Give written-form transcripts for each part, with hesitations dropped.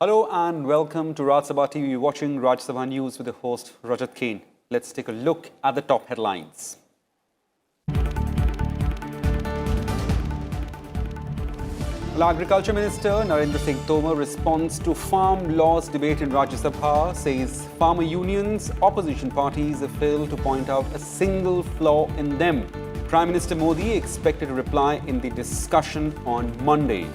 Hello and welcome to Raj Sabha TV. You're watching Raj Sabha News with the host Rajat Kane. Let's take a look at the top headlines. Well, Agriculture Minister Narendra Singh Tomar responds to farm laws debate in Rajya Sabha, says farmer unions, opposition parties have failed to point out a single flaw in them. Prime Minister Modi expected a reply in the discussion on Monday.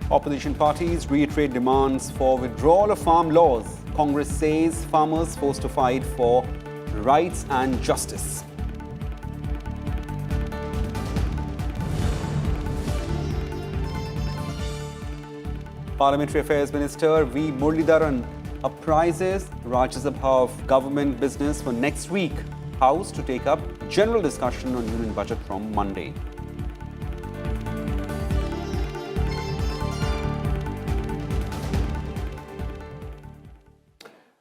Opposition parties reiterate demands for withdrawal of farm laws. Congress says farmers forced to fight for rights and justice. Parliamentary Affairs Minister V. Muralidharan apprises Rajya Sabha of government business for next week. House to take up general discussion on Union Budget from Monday.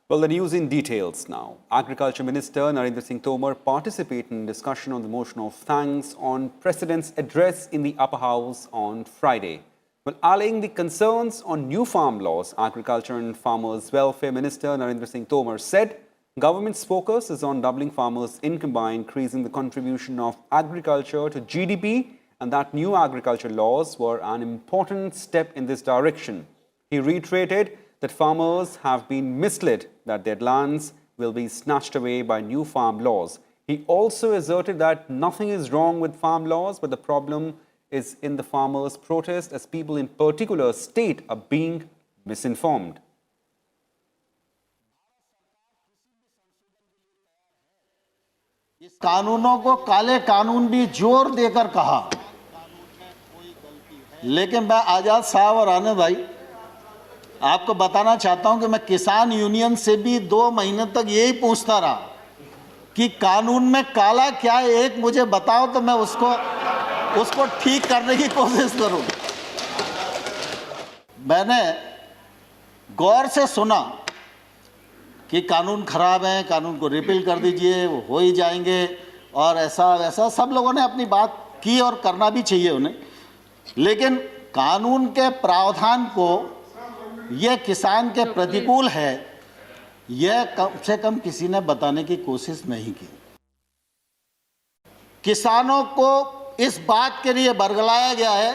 Well, the news in details now. Agriculture Minister Narendra Singh Tomar participated in discussion on the motion of thanks on President's address in the Upper House on Friday. Well, allaying the concerns on new farm laws, Agriculture and Farmers Welfare Minister Narendra Singh Tomar said government's focus is on doubling farmers' income by increasing the contribution of agriculture to GDP and that new agriculture laws were an important step in this direction. He reiterated that farmers have been misled that their lands will be snatched away by new farm laws. He also asserted that nothing is wrong with farm laws, but the problem is in the farmers' protest as people in particular state are being misinformed. इस कानूनों को काले कानून भी जोर देकर कहा, लेकिन मैं आजाद साहब और आनंद भाई आपको बताना चाहता हूं कि मैं किसान यूनियन से भी 2 महीने तक यही पूछता रहा कि कानून में काला क्या है, एक मुझे बताओ तो मैं उसको ठीक करने की कोशिश करूं। मैंने गौर से सुना कि कानून खराब है, कानून को रिपील कर दीजिए, वो हो ही जाएंगे और ऐसा वैसा सब लोगों ने अपनी बात की और करना भी चाहिए उन्हें, लेकिन कानून के प्रावधान को यह किसान के प्रतिकूल है, यह कम से कम किसी ने बताने की कोशिश नहीं की। किसानों को इस बात के लिए बरगलाया गया है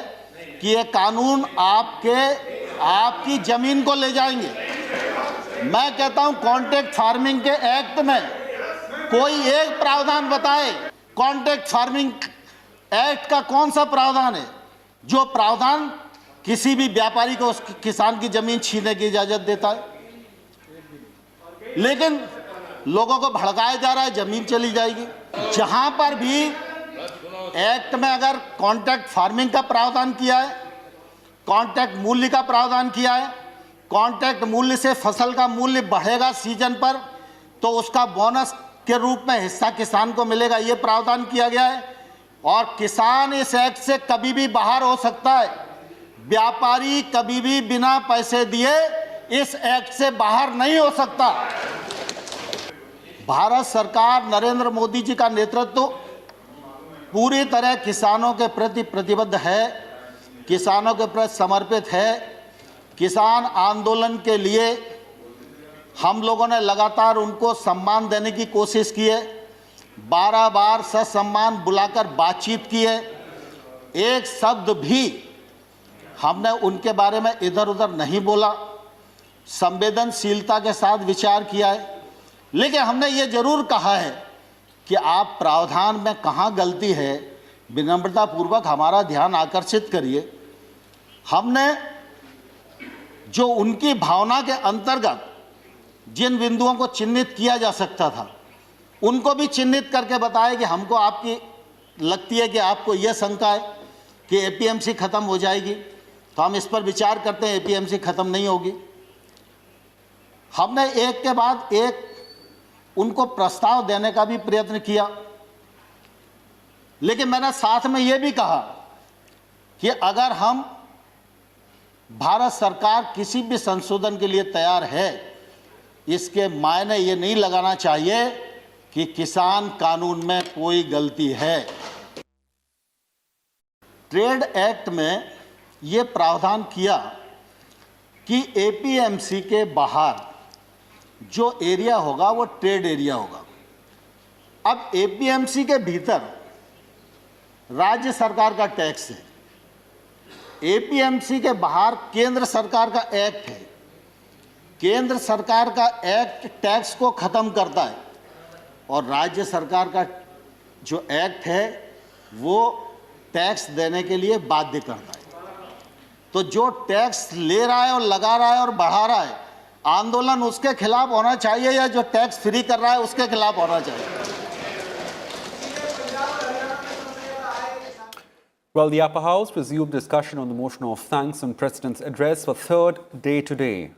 कि यह कानून आपकी जमीन को ले जाएंगे। मैं कहता हूं कॉन्ट्रैक्ट फार्मिंग के एक्ट में कोई एक प्रावधान बताए, कॉन्ट्रैक्ट फार्मिंग एक्ट का कौन सा प्रावधान है जो प्रावधान किसी भी व्यापारी को उस किसान की जमीन छीनने की इजाजत देता है। लेकिन लोगों को भड़काया जा रहा है, जमीन चली जाएगी। जहां पर भी एक्ट में अगर कॉन्ट्रैक्ट फार्मिंग का प्रावधान किया है, कॉन्ट्रैक्ट मूल्य का प्रावधान किया है, कॉन्ट्रैक्ट मूल्य से फसल का मूल्य बढ़ेगा सीजन पर तो उसका बोनस के रूप में हिस्सा किसान को मिलेगा, ये प्रावधान किया गया है। और किसान इस एक्ट से कभी भी बाहर हो सकता है, व्यापारी कभी भी बिना पैसे दिए इस एक्ट से बाहर नहीं हो सकता। भारत सरकार नरेंद्र मोदी जी का नेतृत्व पूरी तरह किसानों के प्रति प्रतिबद्ध है, किसानों के प्रति समर्पित है। किसान आंदोलन के लिए हम लोगों ने लगातार उनको सम्मान देने की कोशिश की है, 12 बार ससम्मान बुलाकर बातचीत की है, एक शब्द भी हमने उनके बारे में इधर उधर नहीं बोला, संवेदनशीलता के साथ विचार किया है। लेकिन हमने ये जरूर कहा है कि आप प्रावधान में कहाँ गलती है विनम्रतापूर्वक हमारा ध्यान आकर्षित करिए। हमने जो उनकी भावना के अंतर्गत जिन बिंदुओं को चिन्हित किया जा सकता था उनको भी चिन्हित करके बताया कि हमको आपकी लगती है कि आपको यह शंका है कि एपीएमसी खत्म हो जाएगी, तो हम इस पर विचार करते हैं। एपीएमसी खत्म नहीं होगी। हमने एक के बाद एक उनको प्रस्ताव देने का भी प्रयत्न किया, लेकिन मैंने साथ में यह भी कहा कि अगर हम भारत सरकार किसी भी संशोधन के लिए तैयार है, इसके मायने ये नहीं लगाना चाहिए कि किसान कानून में कोई गलती है। ट्रेड एक्ट में ये प्रावधान किया कि एपीएमसी के बाहर जो एरिया होगा वो ट्रेड एरिया होगा। अब एपीएमसी के भीतर राज्य सरकार का टैक्स है, एपीएमसी के बाहर केंद्र सरकार का एक्ट है। केंद्र सरकार का एक्ट टैक्स को खत्म करता है और राज्य सरकार का जो एक्ट है वो टैक्स देने के लिए बाध्य करता है। तो जो टैक्स ले रहा है और लगा रहा है और बढ़ा रहा है, आंदोलन उसके खिलाफ होना चाहिए या जो टैक्स फ्री कर रहा है उसके खिलाफ होना चाहिए। Well, the upper house resumed discussion on the motion of thanks on President's address for third day today.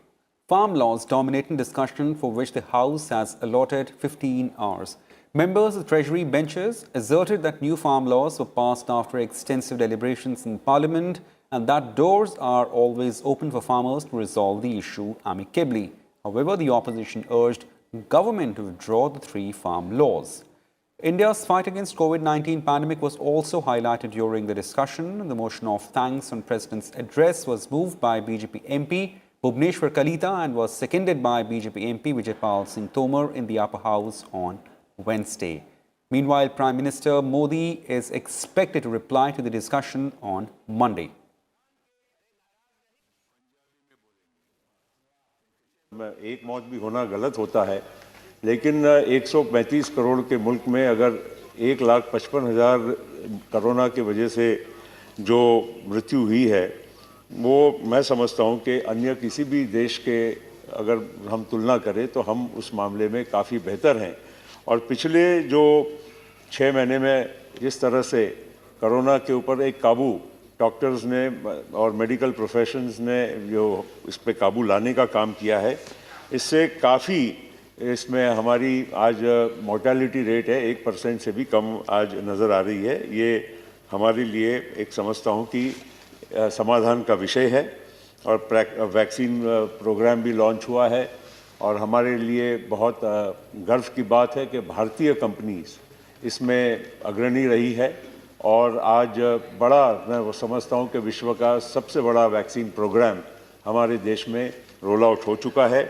Farm laws dominating discussion, for which the House has allotted 15 hours. Members of Treasury benches asserted that new farm laws were passed after extensive deliberations in Parliament and that doors are always open for farmers to resolve the issue amicably. However, the opposition urged government to withdraw the 3 farm laws. India's fight against COVID-19 pandemic was also highlighted during the discussion. The motion of thanks on President's address was moved by BJP MP Bhubneshwar Kalita and was seconded by BJP MP Vijaypal Singh Tomar in the upper house on Wednesday. Meanwhile, Prime Minister Modi is expected to reply to the discussion on Monday. एक मौत भी होना गलत होता है, लेकिन 135 करोड़ के मुल्क में अगर 1,55,000 कोरोना की वजह से जो मृत्यु हुई है, वो मैं समझता हूँ कि अन्य किसी भी देश के अगर हम तुलना करें तो हम उस मामले में काफ़ी बेहतर हैं। और पिछले जो 6 महीने में जिस तरह से कोरोना के ऊपर एक काबू डॉक्टर्स ने और मेडिकल प्रोफेशंस ने जो इस पे काबू लाने का काम किया है, इससे काफ़ी इसमें हमारी आज मोर्टेलिटी रेट है 1% से भी कम आज नज़र आ रही है। ये हमारे लिए एक समझता हूँ कि समाधान का विषय है और वैक्सीन प्रोग्राम भी लॉन्च हुआ है और हमारे लिए बहुत गर्व की बात है कि भारतीय कंपनीज इसमें अग्रणी रही है और आज बड़ा मैं समझता हूँ कि विश्व का सबसे बड़ा वैक्सीन प्रोग्राम हमारे देश में रोल आउट हो चुका है।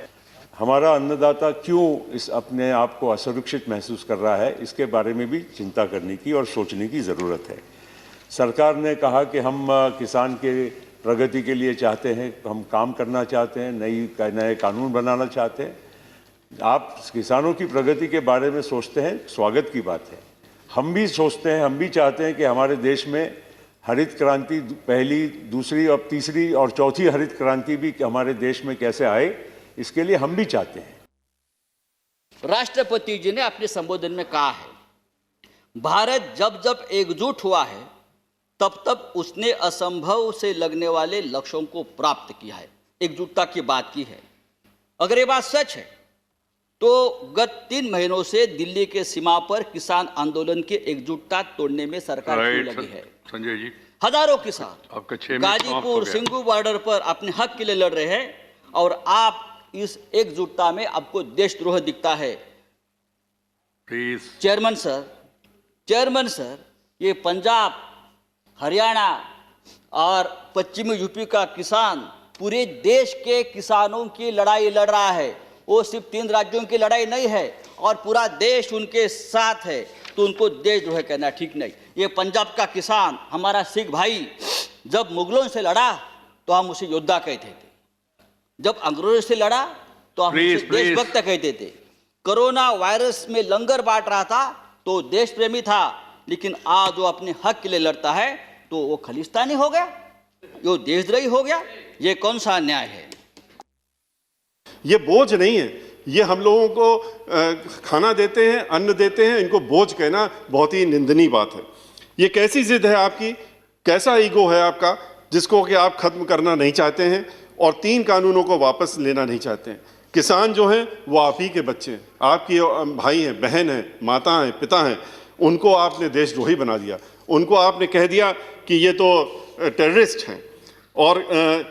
हमारा अन्नदाता क्यों इस अपने आप को असुरक्षित महसूस कर रहा है, इसके बारे में भी चिंता करने की और सोचने की ज़रूरत है। सरकार ने कहा कि हम किसान के प्रगति के लिए चाहते हैं, हम काम करना चाहते हैं, नए कानून बनाना चाहते हैं। आप किसानों की प्रगति के बारे में सोचते हैं, स्वागत की बात है। हम भी सोचते हैं, हम भी चाहते हैं कि हमारे देश में हरित क्रांति पहली, दूसरी और तीसरी और चौथी हरित क्रांति भी हमारे देश में कैसे आए, इसके लिए हम भी चाहते हैं। राष्ट्रपति जी ने अपने संबोधन में कहा है, भारत जब जब एकजुट हुआ है तब तब उसने असंभव से लगने वाले लक्ष्यों को प्राप्त किया है। एकजुटता की बात की है। अगर ये बात सच है तो गत 3 महीनों से दिल्ली के सीमा पर किसान आंदोलन की एकजुटता तोड़ने में सरकार क्यों लगी है? संजय जी, हजारों किसान गाजीपुर सिंगू बॉर्डर पर अपने हक के लिए लड़ रहे हैं और आप इस एकजुटता में आपको देशद्रोह दिखता है। प्लीज चेयरमैन सर, ये पंजाब, हरियाणा और पश्चिमी यूपी का किसान पूरे देश के किसानों की लड़ाई लड़ रहा है। वो सिर्फ 3 राज्यों की लड़ाई नहीं है और पूरा देश उनके साथ है, तो उनको देशद्रोह कहना ठीक नहीं। ये पंजाब का किसान, हमारा सिख भाई, जब मुगलों से लड़ा तो हम उसे योद्धा कहते थे, जब अंग्रेजों से लड़ा तो हम उसे देशभक्त कहते थे। कोरोना वायरस में लंगर बांट रहा था तो देश प्रेमी था, लेकिन आज वो अपने हक के लिए लड़ता है तो वो खालिस्तानी हो गया, वो देशद्रोही हो गया। ये कौन सा अन्याय है? ये बोझ नहीं है, ये हम लोगों को खाना देते हैं, अन्न देते हैं, इनको बोझ कहना बहुत ही निंदनीय बात है। ये कैसी जिद है आपकी, कैसा ईगो है आपका जिसको कि आप खत्म करना नहीं चाहते हैं और 3 कानूनों को वापस लेना नहीं चाहते हैं। किसान जो हैं वो आप ही के बच्चे हैं, आपकी भाई हैं, बहन हैं, माता हैं, पिता हैं, उनको आपने देशद्रोही बना दिया। उनको आपने कह दिया कि ये तो टेररिस्ट हैं और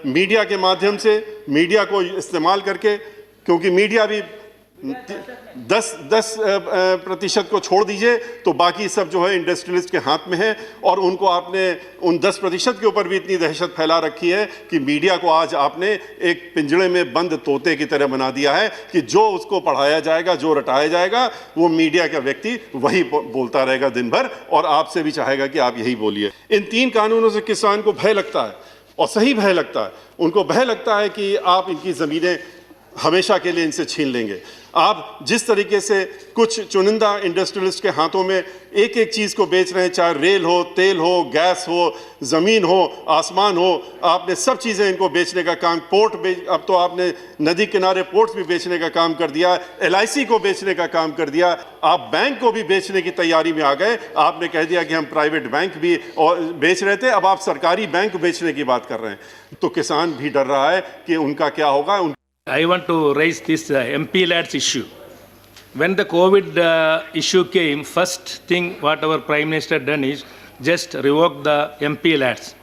मीडिया के माध्यम से, मीडिया को इस्तेमाल करके, क्योंकि मीडिया भी 10% को छोड़ दीजिए तो बाकी सब जो है इंडस्ट्रियलिस्ट के हाथ में है। और उनको आपने उन 10% के ऊपर भी इतनी दहशत फैला रखी है कि मीडिया को आज आपने एक पिंजड़े में बंद तोते की तरह बना दिया है कि जो उसको पढ़ाया जाएगा, जो रटाया जाएगा, वो मीडिया का व्यक्ति वही बोलता रहेगा दिन भर, और आपसे भी चाहेगा कि आप यही बोलिए। इन 3 कानूनों से किसान को भय लगता है, और सही भय लगता है। उनको भय लगता है कि आप इनकी ज़मीनें हमेशा के लिए इनसे छीन लेंगे। आप जिस तरीके से कुछ चुनिंदा इंडस्ट्रियलिस्ट के हाथों में एक एक चीज़ को बेच रहे हैं, चाहे रेल हो, तेल हो, गैस हो, ज़मीन हो, आसमान हो, आपने सब चीज़ें इनको बेचने का काम, अब तो आपने नदी किनारे पोर्ट्स भी बेचने का काम कर दिया, LIC को बेचने का काम कर दिया, आप बैंक को भी बेचने की तैयारी में आ गए। आपने कह दिया कि हम प्राइवेट बैंक भी और बेच रहे थे, अब आप सरकारी बैंक बेचने की बात कर रहे हैं। तो किसान भी डर रहा है कि उनका क्या होगा। I want to raise this MP lads issue. When the COVID issue came, first thing what our Prime Minister done is just revoke the MP lads.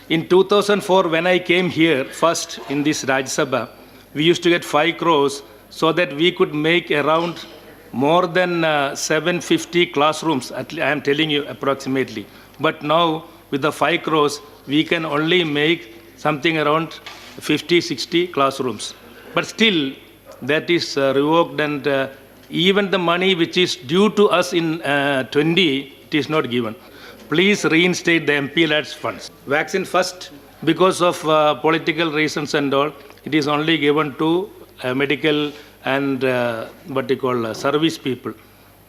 In 2004, when I came here first in this Rajya Sabha, we used to get 5 crores so that we could make around more than 750 classrooms. I am telling you approximately. But now with the 5 crores, we can only make something around 50-60 classrooms. But still, that is revoked, and even the money which is due to us in 20, it is not given. Please reinstate the MP lads funds. Vaccine first, because of political reasons and all, it is only given to medical and service people.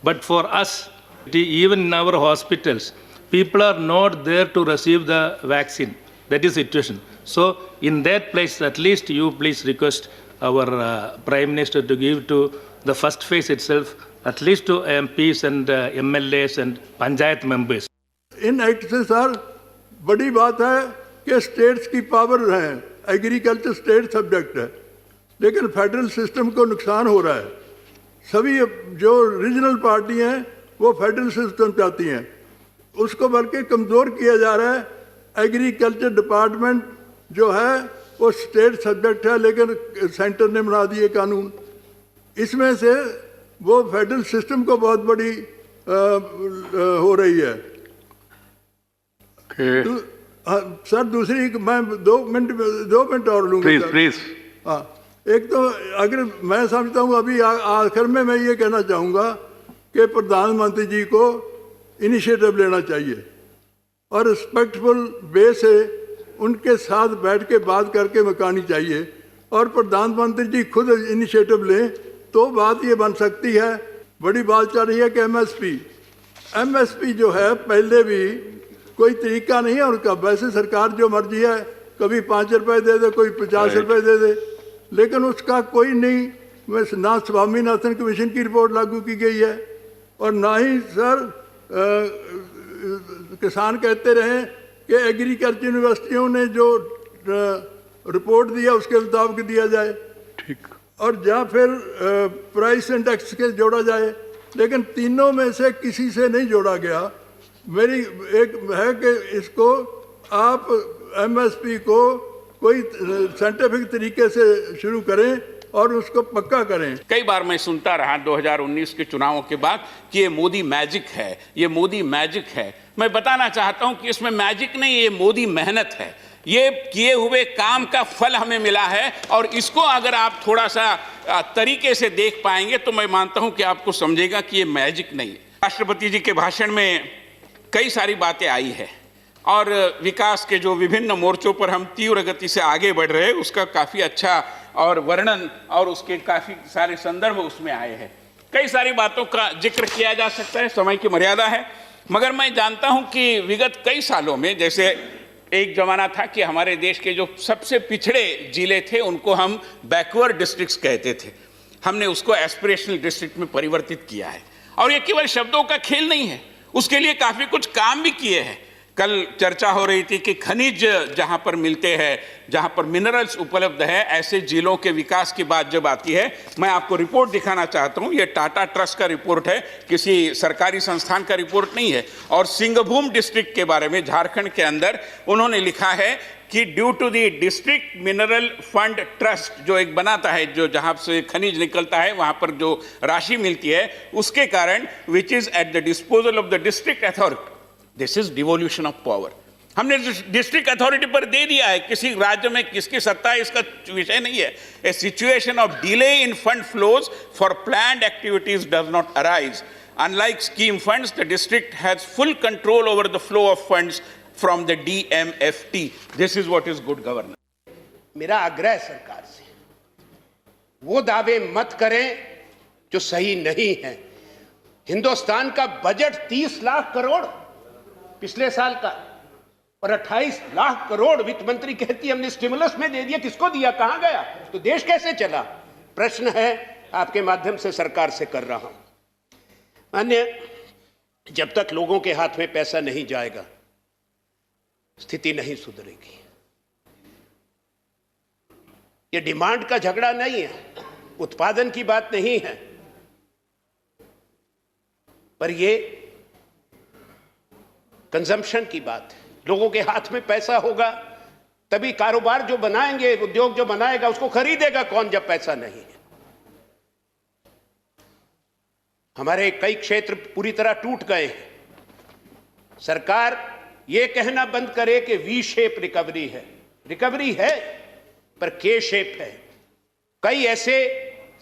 But for us, even in our hospitals, people are not there to receive the vaccine. That is the situation. So in that place, at least you please request our Prime Minister to give to the first phase itself, at least to MPs and MLAs and Panchayat members. In act से sir बड़ी बात है कि states की power है, agriculture state subject है, लेकिन federal system को नुकसान हो रहा है। सभी जो रीजनल पार्टी हैं वो फेडरल सिस्टम चाहती हैं, उसको बल्कि कमज़ोर किया जा रहा है। एग्रीकल्चर डिपार्टमेंट जो है वो स्टेट सब्जेक्ट है, लेकिन सेंटर ने बना दिए कानून। इसमें से वो फेडरल सिस्टम को बहुत बड़ी हो रही है। सर दूसरी मैं 2 मिनट और लूँगा। प्लीज। हाँ, एक तो अगर मैं समझता हूँ अभी आखिर में मैं ये कहना चाहूँगा कि प्रधानमंत्री जी को इनिशिएटिव लेना चाहिए और रिस्पेक्टफुल वे से उनके साथ बैठ के बात करके मकानी चाहिए, और प्रधानमंत्री जी खुद इनिशिएटिव लें तो बात ये बन सकती है। बड़ी बात चल रही है कि एमएसपी जो है पहले भी कोई तरीका नहीं है उनका। वैसे सरकार जो मर्जी है, कभी 5 रुपए दे दे, कोई 50 रुपए दे दे, लेकिन उसका कोई नहीं। ना स्वामीनाथन कमीशन की रिपोर्ट लागू की गई है और ना ही सर किसान कहते रहे कि एग्रीकल्चर यूनिवर्सिटियों ने जो रिपोर्ट दिया उसके मुताबिक दिया जाए, ठीक, और या फिर प्राइस इंडेक्स के जोड़ा जाए, लेकिन तीनों में से किसी से नहीं जोड़ा गया। मेरी एक है कि इसको आप एमएसपी को कोई साइंटिफिक तरीके से शुरू करें और उसको पक्का करें। कई बार मैं सुनता रहा 2019 के चुनावों के बाद कि ये मोदी मैजिक है, ये मोदी मैजिक है। मैं बताना चाहता हूं कि इसमें मैजिक नहीं, ये मोदी मेहनत है। ये किए हुए काम का फल हमें मिला है, और इसको अगर आप थोड़ा सा तरीके से देख पाएंगे तो मैं मानता हूं कि आपको समझेगा कि ये मैजिक नहीं है। राष्ट्रपति जी के भाषण में कई सारी बातें आई है, और विकास के जो विभिन्न मोर्चों पर हम तीव्र गति से आगे बढ़ रहे हैं उसका काफ़ी अच्छा और वर्णन और उसके काफ़ी सारे संदर्भ उसमें आए हैं। कई सारी बातों का जिक्र किया जा सकता है, समय की मर्यादा है, मगर मैं जानता हूं कि विगत कई सालों में, जैसे एक जमाना था कि हमारे देश के जो सबसे पिछड़े जिले थे उनको हम बैकवर्ड डिस्ट्रिक्ट्स कहते थे, हमने उसको एस्पिरेशनल डिस्ट्रिक्ट में परिवर्तित किया है। और ये केवल शब्दों का खेल नहीं है, उसके लिए काफ़ी कुछ काम भी किए हैं। कल चर्चा हो रही थी कि खनिज जहां पर मिलते हैं, जहां पर मिनरल्स उपलब्ध है, ऐसे जिलों के विकास की बात जब आती है, मैं आपको रिपोर्ट दिखाना चाहता हूं। ये टाटा ट्रस्ट का रिपोर्ट है, किसी सरकारी संस्थान का रिपोर्ट नहीं है। और सिंहभूम डिस्ट्रिक्ट के बारे में झारखंड के अंदर उन्होंने लिखा है कि due to the district mineral fund trust, जो एक बनाता है, जो जहां से खनिज निकलता है वहां पर जो राशि मिलती है, उसके कारण which is at the disposal of the district authority, this is devolution of power. हमने डिस्ट्रिक्ट अथॉरिटी पर दे दिया है, किसी राज्य में किसकी सत्ता है इसका विषय नहीं है। A situation of delay in fund flows for planned activities does not arise. Unlike scheme funds, the district has full control over the flow of funds from the DMFT. This is what is good governance. मेरा आग्रह है सरकार से, वो दावे मत करें जो सही नहीं है। हिंदुस्तान का बजट 30 लाख करोड़ पिछले साल का, और 28 लाख करोड़ वित्त मंत्री कहती हमने स्टिमुलस में दे दिया। किसको दिया, कहां गया, तो देश कैसे चला? प्रश्न है, आपके माध्यम से सरकार से कर रहा हूं। अन्य, जब तक लोगों के हाथ में पैसा नहीं जाएगा स्थिति नहीं सुधरेगी। ये डिमांड का झगड़ा नहीं है, उत्पादन की बात नहीं है, पर ये कंजम्पशन की बात है। लोगों के हाथ में पैसा होगा तभी कारोबार जो बनाएंगे, उद्योग जो बनाएगा, उसको खरीदेगा कौन जब पैसा नहीं है। हमारे कई क्षेत्र पूरी तरह टूट गए हैं। सरकार ये कहना बंद करे कि वी शेप रिकवरी है। रिकवरी है पर के शेप है। कई ऐसे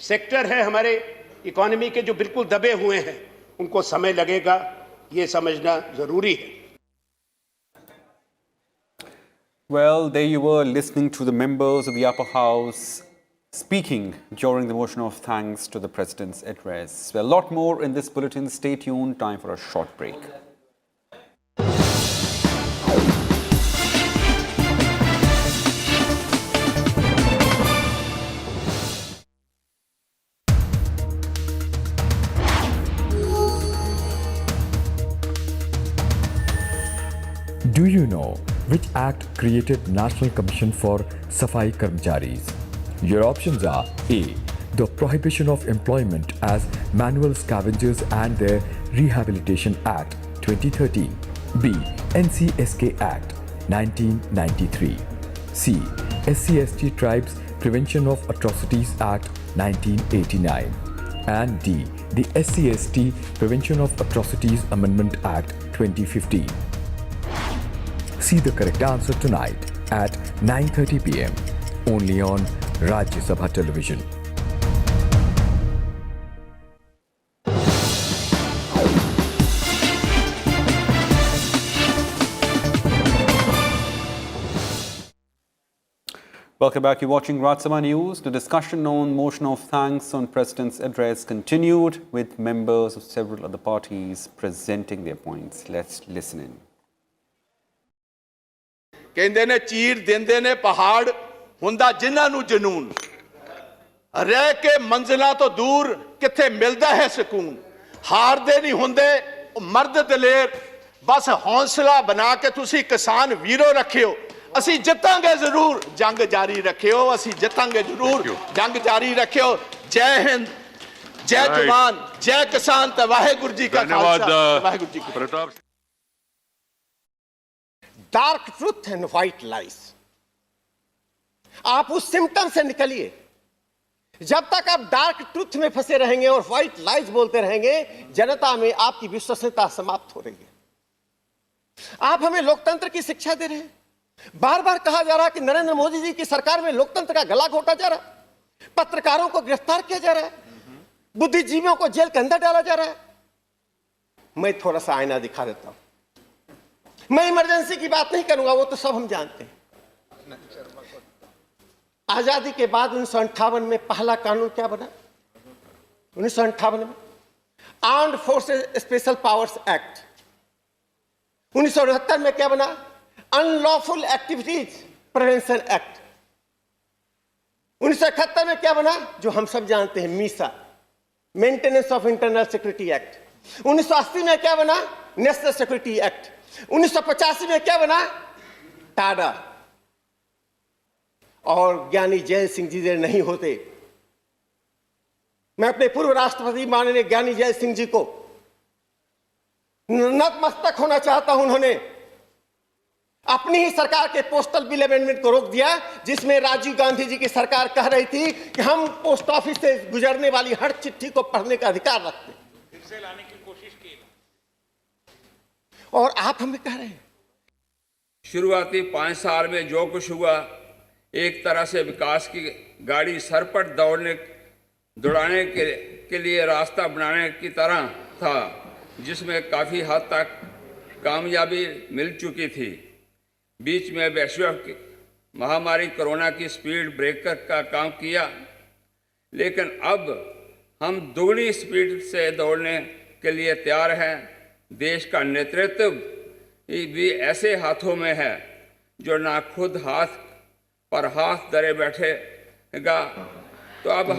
सेक्टर हैं हमारे इकोनॉमी के जो बिल्कुल दबे हुए हैं, उनको समय लगेगा, ये समझना जरूरी है। Well, there you were listening to the members of the upper house speaking during the motion of thanks to the President's address. Well, a lot more in this bulletin. Stay tuned. Time for a short break. Do you know which act created National Commission for Safai Karmcharis? Your options are A. The Prohibition of Employment as Manual Scavengers and their Rehabilitation Act 2013. B. NCSK Act 1993. C. SC/ST Tribes Prevention of Atrocities Act 1989. And D. The SC/ST Prevention of Atrocities Amendment Act 2015. See the correct answer tonight at 9:30 p.m. only on Rajya Sabha Television. Welcome back. You're watching Rajya Sabha News. The discussion on motion of thanks on President's address continued with members of several other parties presenting their points. Let's listen in. ਕਹਿੰਦੇ ਨੇ ਚੀਰ ਦਿੰਦੇ ਨੇ ਪਹਾੜ, ਹੁੰਦਾ ਜਿਨ੍ਹਾਂ ਨੂੰ ਜਨੂਨ, ਰਹਿ ਕੇ ਮੰਜ਼ਿਲਾਂ ਤੋਂ ਦੂਰ ਕਿੱਥੇ ਮਿਲਦਾ ਹੈ ਸਕੂਨ। ਹਾਰਦੇ ਨਹੀਂ ਹੁੰਦੇ ਉਹ ਮਰਦ ਦਲੇਰ, ਬਸ ਹੌਸਲਾ ਬਣਾ ਕੇ ਤੁਸੀਂ ਕਿਸਾਨ ਵੀਰੋ ਰੱਖਿਓ। ਅਸੀਂ ਜਿੱਤਾਂਗੇ ਜ਼ਰੂਰ, ਜੰਗ ਜਾਰੀ ਰੱਖਿਓ। ਅਸੀਂ ਜਿੱਤਾਂਗੇ ਜ਼ਰੂਰ, ਜੰਗ ਜਾਰੀ ਰੱਖਿਓ। ਜੈ ਹਿੰਦ, ਜੈ ਜਵਾਨ, ਜੈ ਕਿਸਾਨ ਤੇ ਵਾਹਿਗੁਰੂ ਜੀ ਕਾ ਖਾਲਸਾ, ਵਾਹਿਗੁਰੂ ਜੀ ਕੀ ਫਤਿਹ। Dark truth and white lies, आप उस सिम्टम से निकलिए। जब तक आप डार्क ट्रूथ में फंसे रहेंगे और व्हाइट लाइज बोलते रहेंगे, जनता में आपकी विश्वसनीयता समाप्त हो रही है। आप हमें लोकतंत्र की शिक्षा दे रहे हैं। बार बार कहा जा रहा है कि नरेंद्र मोदी जी की सरकार में लोकतंत्र का गला घोटा जा रहा है, पत्रकारों को गिरफ्तार किया जा रहा है, बुद्धिजीवियों को जेल के अंदर डाला जा रहा है। मैं थोड़ा सा आईना दिखा देता हूं। मैं इमरजेंसी की बात नहीं करूंगा, वो तो सब हम जानते हैं। आजादी के बाद 1958 में पहला कानून क्या बना? 1958 में armed forces special powers act. 1978 में क्या बना? Unlawful activities prevention act. 1971 में क्या बना? जो हम सब जानते हैं, Misa, maintenance of internal security act. 1980 में क्या बना? National security act. 1985 में क्या बना? टाडा। और ज्ञानी जैल सिंह जी नहीं होते, मैं अपने पूर्व राष्ट्रपति माननीय ज्ञानी जैल सिंह जी को नतमस्तक होना चाहता हूं। उन्होंने अपनी ही सरकार के पोस्टल बिल अमेंडमेंट को रोक दिया, जिसमें राजीव गांधी जी की सरकार कह रही थी कि हम पोस्ट ऑफिस से गुजरने वाली हर चिट्ठी को पढ़ने का अधिकार रखते हैं। फिर से लाने की कोशिश की और आप हमें कह रहे हैं शुरुआती 5 साल में जो कुछ हुआ एक तरह से विकास की गाड़ी सर पर दौड़ाने के लिए रास्ता बनाने की तरह था, जिसमें काफ़ी हद तक कामयाबी मिल चुकी थी। बीच में वैश्विक महामारी कोरोना की स्पीड ब्रेकर का काम किया, लेकिन अब हम दोगुनी स्पीड से दौड़ने के लिए तैयार हैं। देश का नेतृत्व भी ऐसे हाथों में है जो ना खुद हाथ पर हाथ धरे बैठेगा। तो अब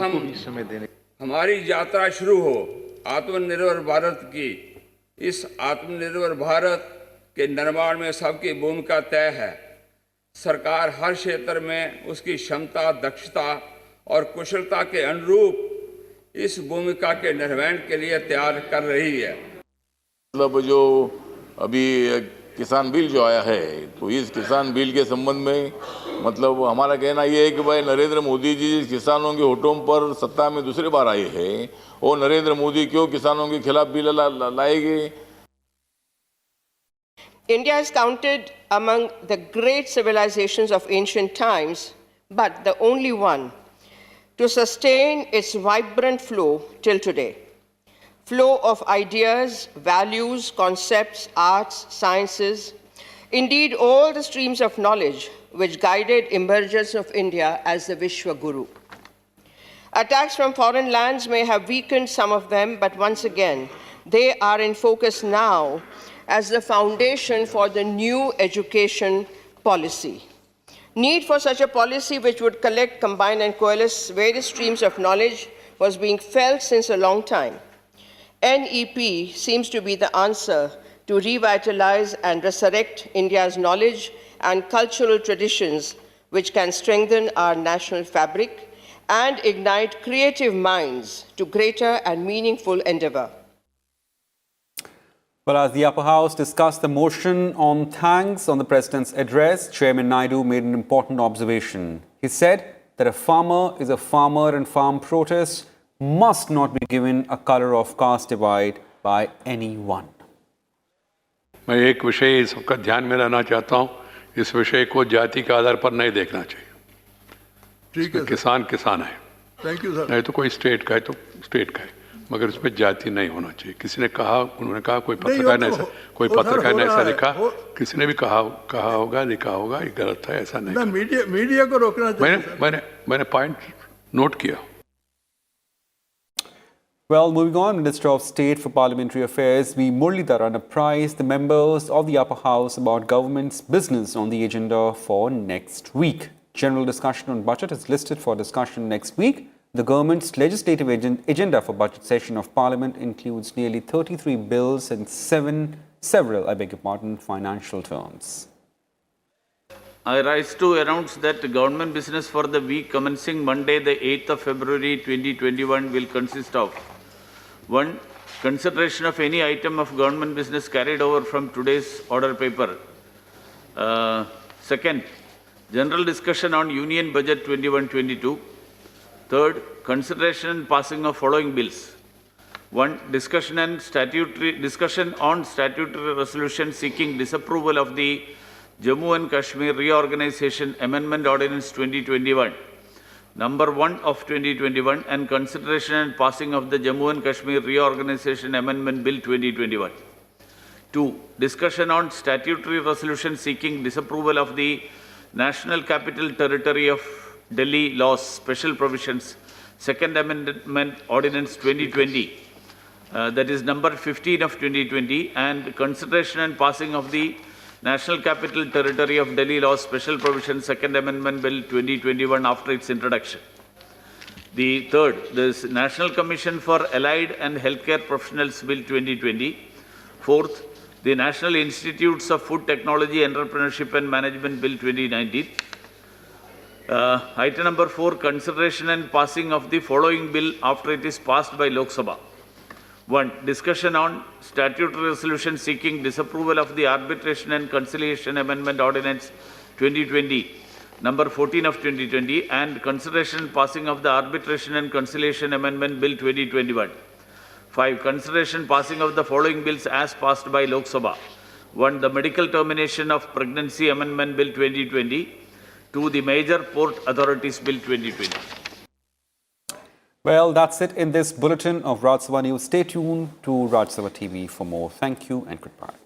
हमारी यात्रा शुरू हो आत्मनिर्भर भारत की। इस आत्मनिर्भर भारत के निर्माण में सबकी भूमिका तय है। सरकार हर क्षेत्र में उसकी क्षमता, दक्षता और कुशलता के अनुरूप इस भूमिका के निर्वहन के लिए तैयार कर रही है। मतलब जो अभी किसान बिल जो आया है, तो इस किसान बिल के संबंध में मतलब हमारा कहना ये है कि भाई नरेंद्र मोदी जी किसानों के होठों पर सत्ता में दूसरी बार आए हैं, और नरेंद्र मोदी क्यों किसानों के खिलाफ बिल लाएंगे? India is counted among the great civilizations of ancient times, but the only one to sustain its vibrant flow till today. Flow of ideas, values, concepts, arts, sciences, indeed all the streams of knowledge which guided emergence of India as the Vishwa Guru. Attacks from foreign lands may have weakened some of them, but once again, they are in focus now as the foundation for the new education policy. Need for such a policy which would collect, combine, and coalesce various streams of knowledge was being felt since a long time. NEP seems to be the answer to revitalize and resurrect India's knowledge and cultural traditions, which can strengthen our national fabric and ignite creative minds to greater and meaningful endeavor. Well, as the upper house discussed the motion on thanks on the President's address, Chairman Naidu made an important observation. He said that a farmer is a farmer and farm protests must not be given a color of caste divide by anyone. मैं एक विषय सबका ध्यान में लाना चाहता हूँ। इस विषय को जाति के आधार पर नहीं देखना चाहिए। ठीक है, किसान किसान है। Thank you sir. नहीं तो कोई स्टेट का है तो स्टेट का है, मगर उसमें जाति नहीं होना चाहिए। किसी ने कहा, उन्होंने कहा, कोई पत्रकार ने ऐसा, कोई पत्रकार ने ऐसा लिखा, किसी ने भी कहा होगा, लिखा होगा, ये गलत है, ऐसा नहीं। मीडिया को रोकना चाहिए। मैंने पॉइंट नोट किया। Well, moving on, Minister of State for Parliamentary Affairs V. Muralidharan apprised the members of the upper house about government's business on the agenda for next week. General discussion on budget is listed for discussion next week. The government's legislative agenda for budget session of Parliament includes nearly 33 bills and several financial terms. I rise to announce that government business for the week commencing Monday, the 8th of February 2021 will consist of 1. Consideration of any item of government business carried over from today's order paper. 2nd. General discussion on Union Budget 21-22. 3rd. Consideration and passing of following bills. 1. Discussion on statutory resolution seeking disapproval of the Jammu and Kashmir Reorganization Amendment Ordinance 2021. Number 1 of 2021 and consideration and passing of the Jammu and Kashmir Reorganization Amendment Bill 2021. 2. Discussion on statutory resolution seeking disapproval of the National Capital Territory of Delhi Laws Special Provisions Second Amendment Ordinance 2020, that is number 15 of 2020, and consideration and passing of the National Capital Territory of Delhi Law Special Provision Second Amendment Bill 2021 after its introduction. The third, the National Commission for Allied and Healthcare Professionals Bill 2020. Fourth, the National Institutes of Food Technology, Entrepreneurship and Management Bill 2019. Item number 4, consideration and passing of the following bill after it is passed by Lok Sabha. 1. Discussion on statutory resolution seeking disapproval of the Arbitration and Conciliation Amendment Ordinance 2020, number 14 of 2020, and consideration and passing of the Arbitration and Conciliation Amendment Bill 2021. 5. Consideration passing of the following bills as passed by Lok Sabha. 1. The Medical Termination of Pregnancy Amendment Bill 2020. 2. The Major Port Authorities Bill 2020. Well, that's it in this bulletin of Rajya Sabha News. Stay tuned to Rajya Sabha TV for more. Thank you and goodbye.